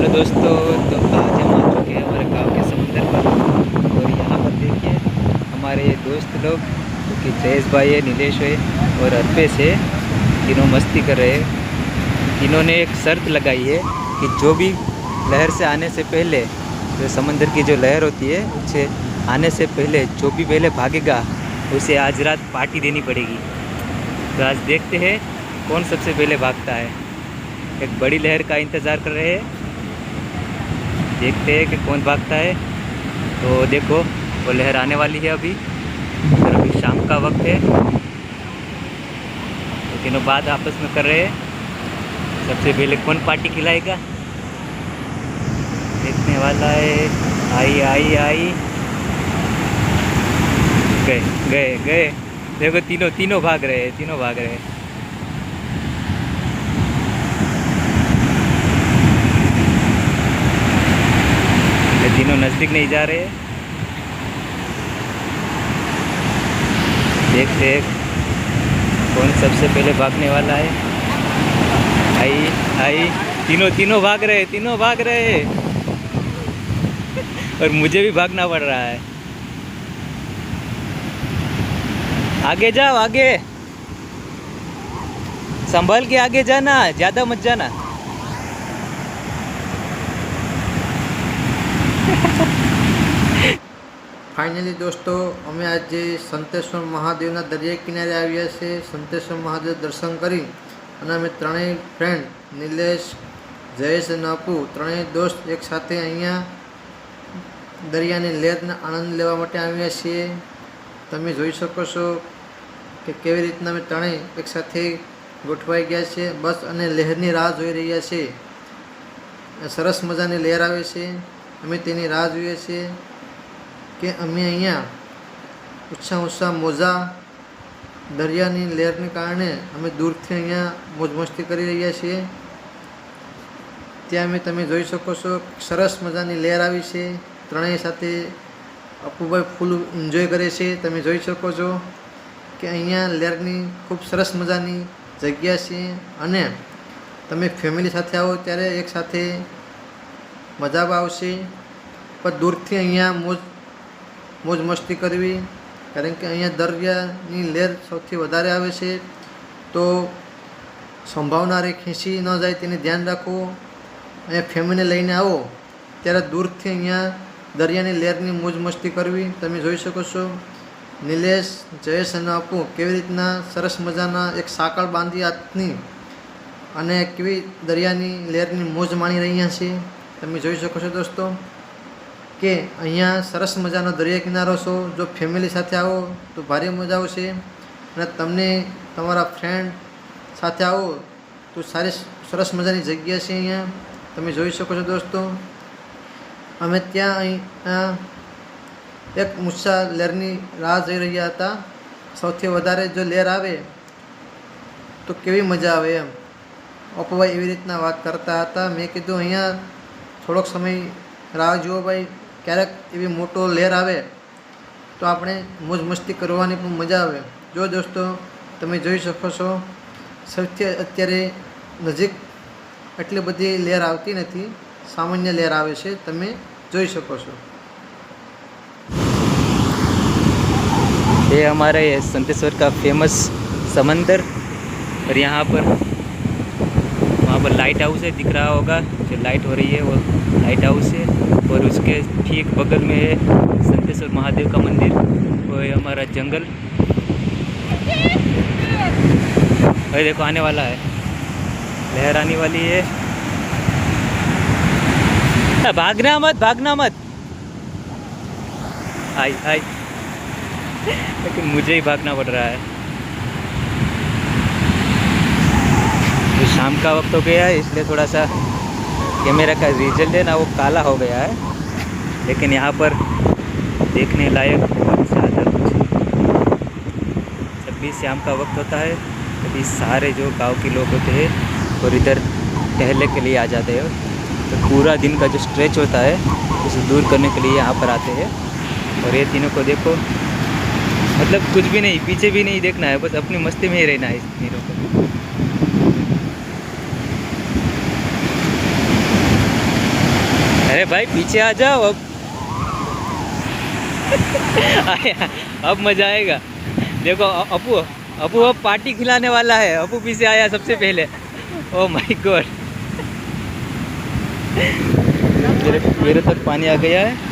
Hello दोस्तों, तो आज हम आ चुके हैं हमारे गांव के समंदर पर। और यहाँ पर देखिए हमारे दोस्त लोग जो कि जयेश भाई है, नीलेश है और अर्पेश है, तीनों मस्ती कर रहे हैं। इन्होंने एक शर्त लगाई है कि जो भी लहर से आने से पहले, जो समंदर की जो लहर होती है उससे आने से पहले जो भी पहले भागेगा उसे आज रात पार्टी देनी पड़ेगी। तो आज देखते हैं कौन सबसे पहले भागता है। एक बड़ी लहर का इंतज़ार कर रहे हैं, देखते हैं कि कौन भागता है। तो देखो वो लहर आने वाली है अभी, और अभी शाम का वक्त है। तो तीनों बात आपस में कर रहे हैं, सबसे पहले कौन पार्टी खिलाएगा देखने वाला है। आई आई आई, गए गए गए। देखो तीनों तीनों भाग रहे हैं, तीनों भाग रहे हैं। ये तीनों नज़दीक नहीं जा रहे हैं। देखते हैं कौन सबसे पहले भागने वाला है। आई आई, तीनों तीनों भाग रहे हैं, तीनों भाग रहे हैं। और मुझे भी भागना पड़ रहा है। आगे जाओ, आगे संभल के आगे जाना, ज़्यादा मत जाना। फाइनली दोस्तों, अमे आज संतेश्वर महादेव दरिया किनारे आव्या छे। संतेश्वर महादेव दर्शन करी अने अमे त्रणेय फ्रेंड नीलेश, जयेश अने अपू त्रणेय दोस्त एक साथे अहींया दरियानी लहरनो आनंद लेवा माटे आव्या छीए। तमे जोई शको छो कि केवी रीतना अमे त्रणेय एक साथे गोठवाई गया छे बस अने लहरनी राह जोई रह्या छे। सरस मजानी लहर आवे छे, अमे तेनी राह जोईए छीए कि अमे अहींया ऊँचा ऊँचा मोजा दरियानी लहरने कारणे अमे दूरथी अहींया मोज मस्ती करी रह्या छीए। त्यां अमे तमे जोई शको छो सरस मजानी लहर आवी छे। त्रणेय साथे अपूभाई फूल एन्जॉय करे छे। तमे जोई शको छो कि अहींया लहरनी खूब सरस मजानी जग्या छे अने तमे फेमिली साथे आवो त्यारे एक साथे मजा आवशे। पण दूरथी अहींया मोज मस्ती करवी, कारण के अहींया दरियानी लहर सौथी वधारे आवे छे। तो संभावना रे खेंची न जाए तेने ध्यान राखो। अहींया फेमिली लईने आवो त्यारे दूरथी अहींया दरियानी लहरनी मोज मस्ती करवी। तमे जोई शको छो नीलेश, जयेश अने अपू केवी रीतना सरस मजाना एक साकळ बांधी हाथनी अने केवी दरियानी लहरनी मोज माणी रह्या छे। तमे जोई शको छो दोस्तों कि अहींया सरस मजानो दरिया किनारो छो। जो फेमिली साथे आवो तो भारी मजा आवशे अने तमने तमारा फ्रेंड साथे आवो तो सारी सरस मजानी जग्या छे। अहींया तमे जोई शको छो दोस्तों, अमे त्यां अहींया एक ऊँचा लहरनी राह जोई रह्या हता। सौथी वधारे जो लहर आवे तो केवी मजा आवे एम अपूभाई एवी रीतना वात करता हता। मैं कीधुं अहींया थोड़ोक समय राह जुओ भाई, क्यारेक एवी मोटो लहर आवे तो आपणे मोज मस्ती करवानी पण मजा आवे। जो दोस्तों तमे जोई शको छो सौथी अत्यारे नजीक એટલી બધી લહેર આવતી નથી, સામાન્ય લહેર આવે છે, તમે જોઈ શકો છો। ये हमारा ये संतेश्वर का फेमस समंदर। और यहाँ पर वहाँ पर लाइट हाउस है, दिख रहा होगा जो लाइट हो रही है वो लाइट हाउस है। और उसके ठीक बगल में है संतेश्वर महादेव का मंदिर। वो है हमारा जंगल। अरे देखो आने वाला है, लहर आने वाली है। भागना मत, भागना मत। आई आई, लेकिन मुझे ही भागना पड़ रहा है। तो शाम का वक्त हो गया है, इसलिए थोड़ा सा कैमरा का रिजल्ट है ना वो काला हो गया है। लेकिन यहाँ पर देखने लायक बहुत ज़्यादा कुछ। जब भी शाम का वक्त होता है तभी सारे जो गांव के लोग होते हैं और इधर टहलने के लिए आ जाते हैं। तो पूरा दिन का जो स्ट्रेच होता है उसे दूर करने के लिए यहाँ पर आते हैं। और ये तीनों को देखो, मतलब कुछ भी नहीं, पीछे भी नहीं देखना है, बस अपनी मस्ती में ही रहना है इस तीनों को। अरे भाई पीछे आ जाओ अब। आया, अब मजा आएगा। देखो अपू, अपू अब पार्टी खिलाने वाला है। अपू पीछे आया सबसे पहले। ओ माय गॉड, मेरे तक पानी आ गया है।